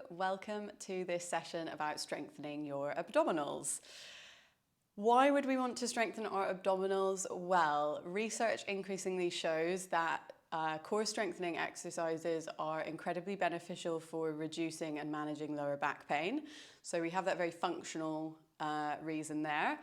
welcome to this session about strengthening your abdominals. Why would we want to strengthen our abdominals? Well, research increasingly shows that core strengthening exercises are incredibly beneficial for reducing and managing lower back pain. So we have that very functional reason there.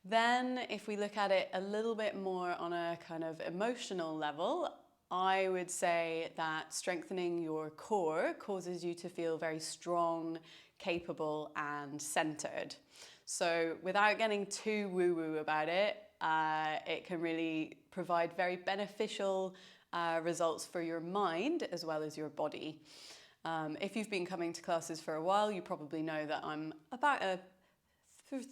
Then if we look at it a little bit more on a kind of emotional level, I would say that strengthening your core causes you to feel very strong, capable and centered. So without getting too woo-woo about it, it can really provide very beneficial results for your mind as well as your body. If you've been coming to classes for a while, you probably know that I'm about a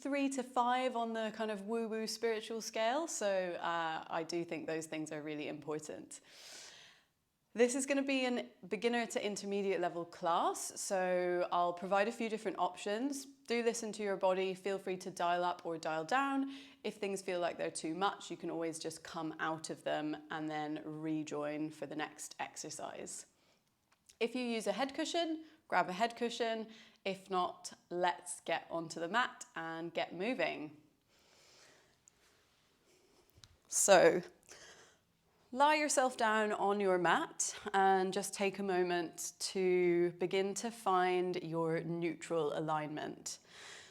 3 to 5 on the kind of woo-woo spiritual scale. So I do think those things are really important. This is going to be a beginner to intermediate level class, so I'll provide a few different options. Do listen to your body, feel free to dial up or dial down. If things feel like they're too much, you can always just come out of them and then rejoin for the next exercise. If you use a head cushion, grab a head cushion. If not, let's get onto the mat and get moving. So, lie yourself down on your mat and just take a moment to begin to find your neutral alignment.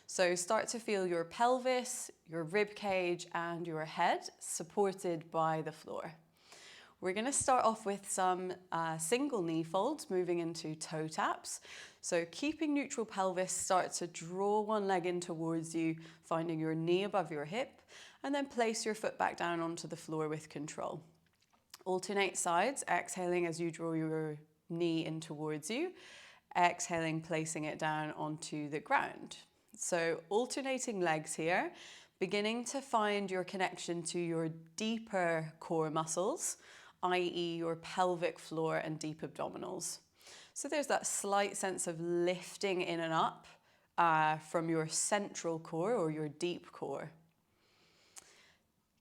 So start to feel your pelvis, your rib cage and your head supported by the floor. We're going to start off with some single knee folds, moving into toe taps. So keeping neutral pelvis, start to draw one leg in towards you, finding your knee above your hip, and then place your foot back down onto the floor with control. Alternate sides, exhaling as you draw your knee in towards you, exhaling, placing it down onto the ground. So alternating legs here, beginning to find your connection to your deeper core muscles, i.e. your pelvic floor and deep abdominals. So there's that slight sense of lifting in and up from your central core or your deep core.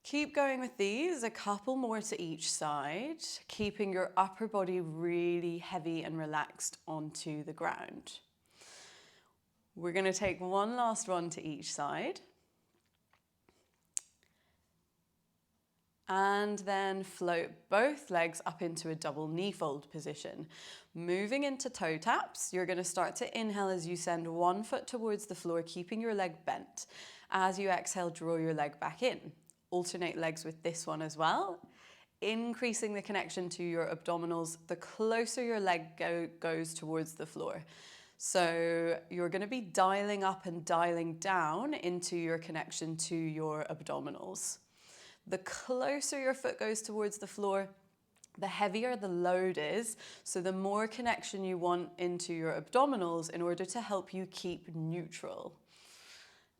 Keep going with these, a couple more to each side, keeping your upper body really heavy and relaxed onto the ground. We're going to take one last one to each side. And then float both legs up into a double knee fold position. Moving into toe taps, you're going to start to inhale as you send one foot towards the floor, keeping your leg bent. As you exhale, draw your leg back in. Alternate legs with this one as well, increasing the connection to your abdominals the closer your leg goes towards the floor. So you're going to be dialing up and dialing down into your connection to your abdominals. The closer your foot goes towards the floor, the heavier the load is, so the more connection you want into your abdominals in order to help you keep neutral.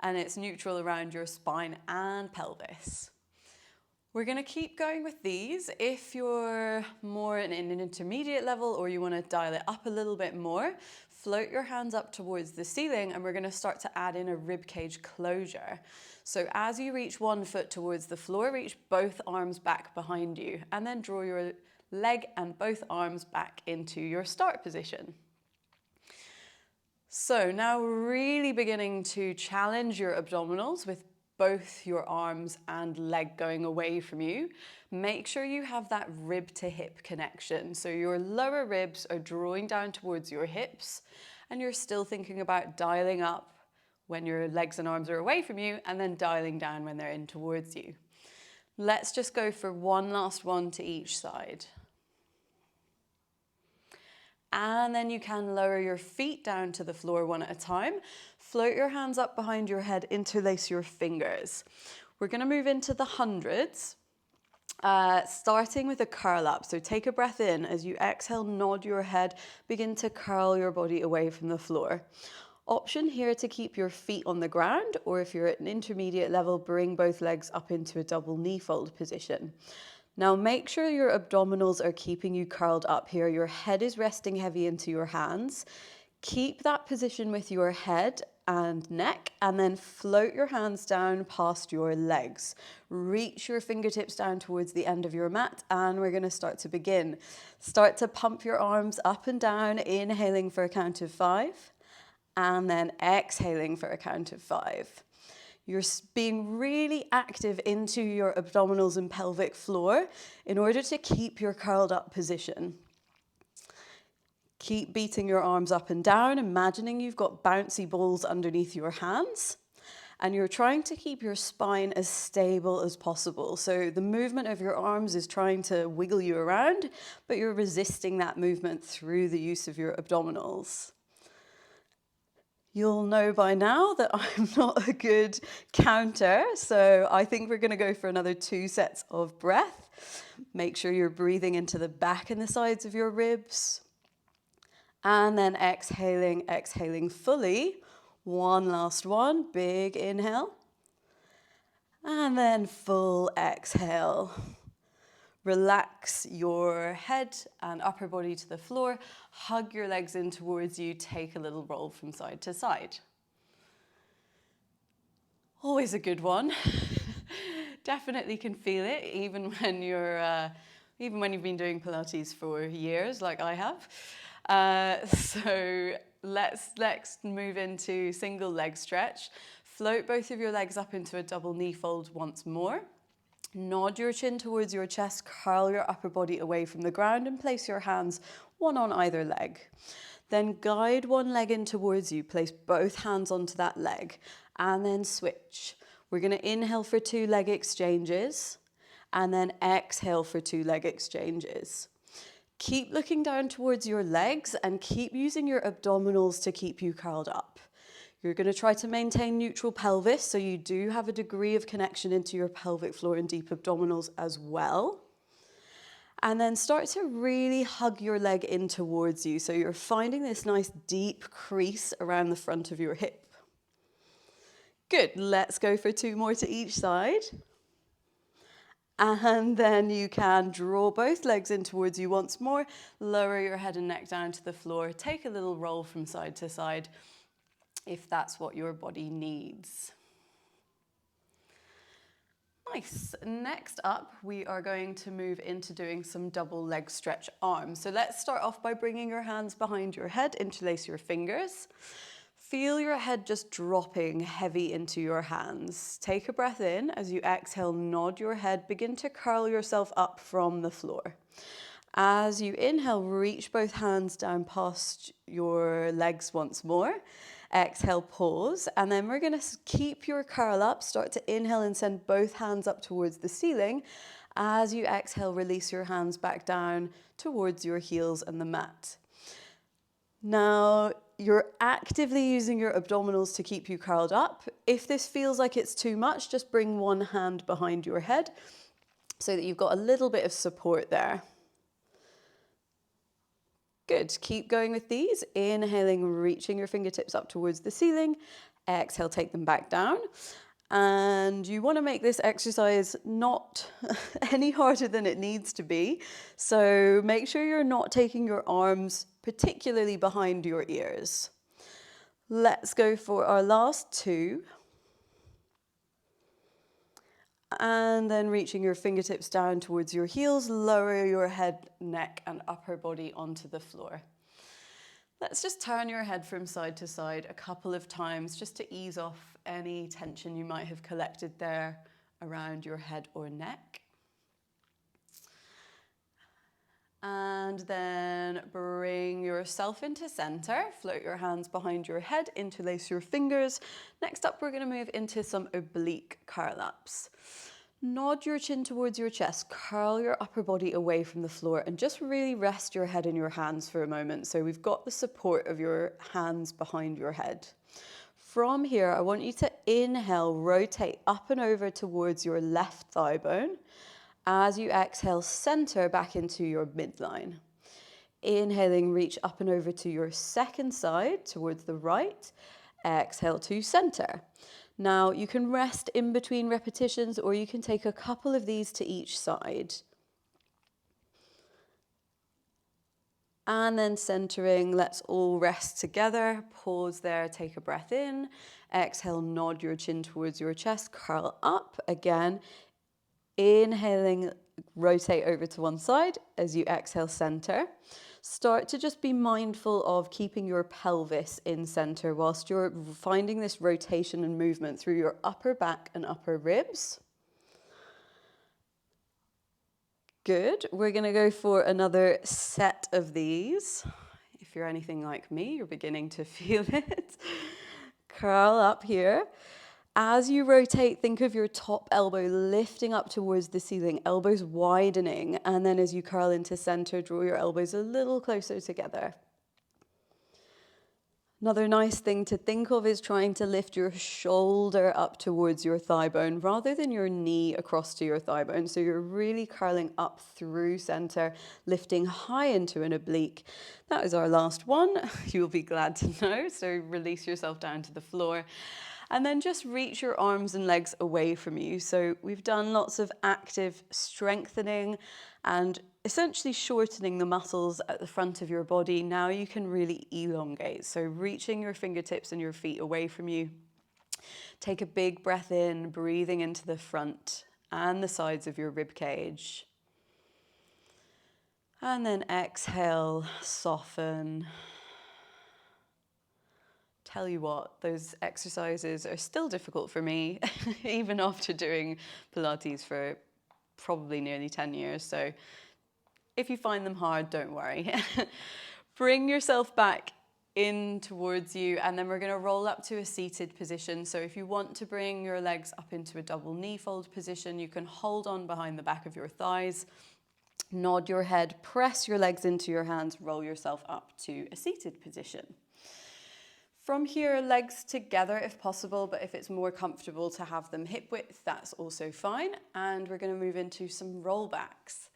And it's neutral around your spine and pelvis. We're going to keep going with these. If you're more in an intermediate level or you want to dial it up a little bit more, float your hands up towards the ceiling and we're going to start to add in a rib cage closure. So as you reach one foot towards the floor, reach both arms back behind you and then draw your leg and both arms back into your start position. So now really beginning to challenge your abdominals with both your arms and leg going away from you. Make sure you have that rib to hip connection. So your lower ribs are drawing down towards your hips and you're still thinking about dialing up when your legs and arms are away from you and then dialing down when they're in towards you. Let's just go for one last one to each side. And then you can lower your feet down to the floor one at a time. Float your hands up behind your head, interlace your fingers. We're going to move into the hundreds, starting with a curl up. So take a breath in. As you exhale, nod your head, begin to curl your body away from the floor. Option here to keep your feet on the ground, or if you're at an intermediate level, bring both legs up into a double knee fold position. Now make sure your abdominals are keeping you curled up here. Your head is resting heavy into your hands. Keep that position with your head and neck, and then float your hands down past your legs. Reach your fingertips down towards the end of your mat, and we're going to start to begin. Start to pump your arms up and down, inhaling for a count of 5, and then exhaling for a count of 5. You're being really active into your abdominals and pelvic floor in order to keep your curled up position. Keep beating your arms up and down, imagining you've got bouncy balls underneath your hands, and you're trying to keep your spine as stable as possible. So the movement of your arms is trying to wiggle you around, but you're resisting that movement through the use of your abdominals. You'll know by now that I'm not a good counter, so I think we're going to go for another 2 sets of breath. Make sure you're breathing into the back and the sides of your ribs. And then exhaling fully. One last one, big inhale. And then full exhale. Relax your head and upper body to the floor. Hug your legs in towards you. Take a little roll from side to side. Always a good one. Definitely can feel it, even when you've been doing Pilates for years, like I have. So let's move into single leg stretch. Float both of your legs up into a double knee fold once more. Nod your chin towards your chest, curl your upper body away from the ground and place your hands one on either leg. Then guide one leg in towards you, place both hands onto that leg and then switch. We're going to inhale for 2 leg exchanges and then exhale for 2 leg exchanges. Keep looking down towards your legs and keep using your abdominals to keep you curled up. You're going to try to maintain neutral pelvis, so you do have a degree of connection into your pelvic floor and deep abdominals as well. And then start to really hug your leg in towards you, so you're finding this nice deep crease around the front of your hip. Good, let's go for 2 more to each side. And then you can draw both legs in towards you once more, lower your head and neck down to the floor, take a little roll from side to side if that's what your body needs. Nice. Next up, we are going to move into doing some double leg stretch arms. So let's start off by bringing your hands behind your head, interlace your fingers. Feel your head just dropping heavy into your hands. Take a breath in. As you exhale, nod your head. Begin to curl yourself up from the floor. As you inhale, reach both hands down past your legs once more. Exhale, pause. And then we're going to keep your curl up. Start to inhale and send both hands up towards the ceiling. As you exhale, release your hands back down towards your heels and the mat. Now, you're actively using your abdominals to keep you curled up. If this feels like it's too much, just bring one hand behind your head so that you've got a little bit of support there. Good, keep going with these. Inhaling, reaching your fingertips up towards the ceiling. Exhale, take them back down. And you want to make this exercise not any harder than it needs to be. So make sure you're not taking your arms particularly behind your ears. Let's go for our last 2. And then reaching your fingertips down towards your heels, lower your head, neck, and upper body onto the floor. Let's just turn your head from side to side a couple of times just to ease off any tension you might have collected there around your head or neck. And then bring yourself into center. Float your hands behind your head, interlace your fingers. Next up, we're going to move into some oblique curl-ups. Nod your chin towards your chest, curl your upper body away from the floor, and just really rest your head in your hands for a moment. So we've got the support of your hands behind your head. From here, I want you to inhale, rotate up and over towards your left thigh bone. As you exhale, center back into your midline. Inhaling, reach up and over to your second side towards the right. Exhale to center. Now you can rest in between repetitions, or you can take a couple of these to each side. And then centering, let's all rest together. Pause there, take a breath in. Exhale, nod your chin towards your chest, curl up again. Inhaling, rotate over to one side. As you exhale, center. Start to just be mindful of keeping your pelvis in center whilst you're finding this rotation and movement through your upper back and upper ribs. Good. We're going to go for another set of these. If you're anything like me, you're beginning to feel it. Curl up here. As you rotate, think of your top elbow lifting up towards the ceiling, elbows widening, and then as you curl into center, draw your elbows a little closer together. Another nice thing to think of is trying to lift your shoulder up towards your thigh bone rather than your knee across to your thigh bone. So you're really curling up through center, lifting high into an oblique. That is our last one. You'll be glad to know. So release yourself down to the floor. And then just reach your arms and legs away from you. So we've done lots of active strengthening and essentially shortening the muscles at the front of your body. Now you can really elongate. So reaching your fingertips and your feet away from you. Take a big breath in, breathing into the front and the sides of your rib cage. And then exhale, soften. Tell you what, those exercises are still difficult for me, even after doing Pilates for probably nearly 10 years. So if you find them hard, don't worry. Bring yourself back in towards you, and then we're going to roll up to a seated position. So if you want to bring your legs up into a double knee fold position, you can hold on behind the back of your thighs, nod your head, press your legs into your hands, roll yourself up to a seated position. From here, legs together if possible, but if it's more comfortable to have them hip width, that's also fine. And we're going to move into some rollbacks.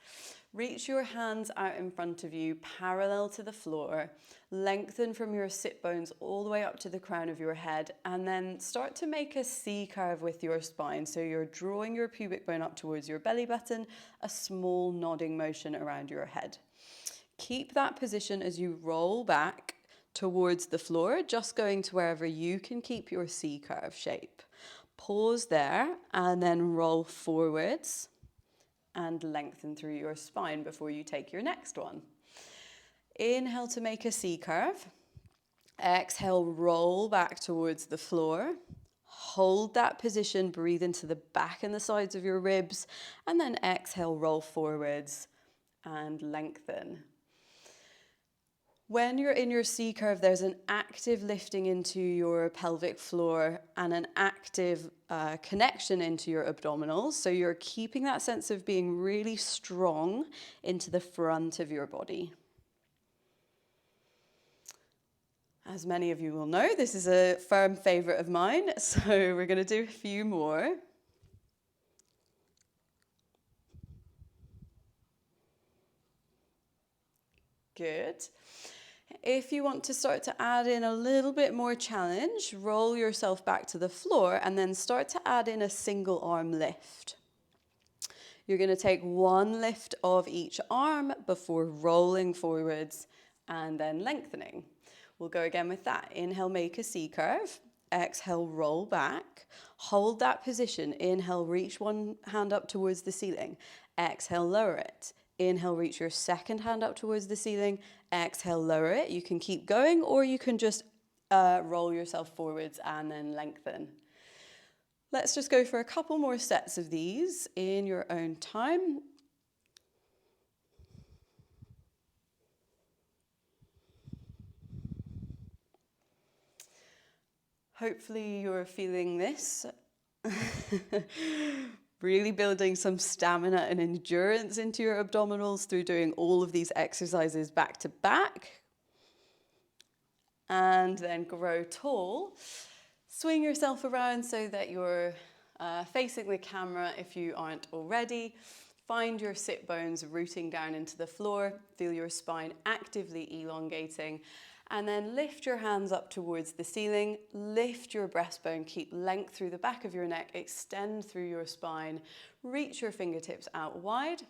Reach your hands out in front of you, parallel to the floor. Lengthen from your sit bones all the way up to the crown of your head, and then start to make a C curve with your spine. So you're drawing your pubic bone up towards your belly button, a small nodding motion around your head. Keep that position as you roll back towards the floor, just going to wherever you can keep your C curve shape. Pause there and then roll forwards and lengthen through your spine before you take your next one. Inhale to make a C curve. Exhale, roll back towards the floor. Hold that position, breathe into the back and the sides of your ribs, and then exhale, roll forwards and lengthen. When you're in your C curve, there's an active lifting into your pelvic floor and an active connection into your abdominals. So you're keeping that sense of being really strong into the front of your body. As many of you will know, this is a firm favorite of mine. So we're going to do a few more. Good. If you want to start to add in a little bit more challenge, roll yourself back to the floor and then start to add in a single arm lift. You're going to take one lift of each arm before rolling forwards and then lengthening. We'll go again with that. Inhale, make a C curve. Exhale, roll back. Hold that position. Inhale, reach one hand up towards the ceiling. Exhale, lower it. Inhale, reach your second hand up towards the ceiling. Exhale, lower it. You can keep going, or you can just roll yourself forwards and then lengthen. Let's just go for a couple more sets of these in your own time. Hopefully you're feeling this. Really building some stamina and endurance into your abdominals through doing all of these exercises back to back. And then grow tall. Swing yourself around so that you're facing the camera if you aren't already. Find your sit bones rooting down into the floor. Feel your spine actively elongating. And then lift your hands up towards the ceiling, lift your breastbone, keep length through the back of your neck, extend through your spine, reach your fingertips out wide,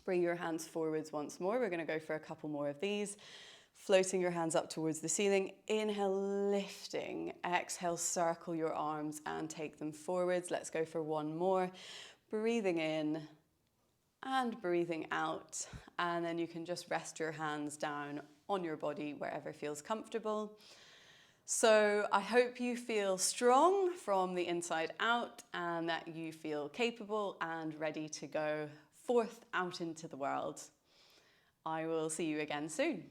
Bring your hands forwards once more. We're going to go for a couple more of these. Floating your hands up towards the ceiling. Inhale, lifting. Exhale, circle your arms and take them forwards. Let's go for one more. Breathing in and breathing out. And then you can just rest your hands down on your body wherever feels comfortable. So I hope you feel strong from the inside out and that you feel capable and ready to go forth out into the world. I will see you again soon.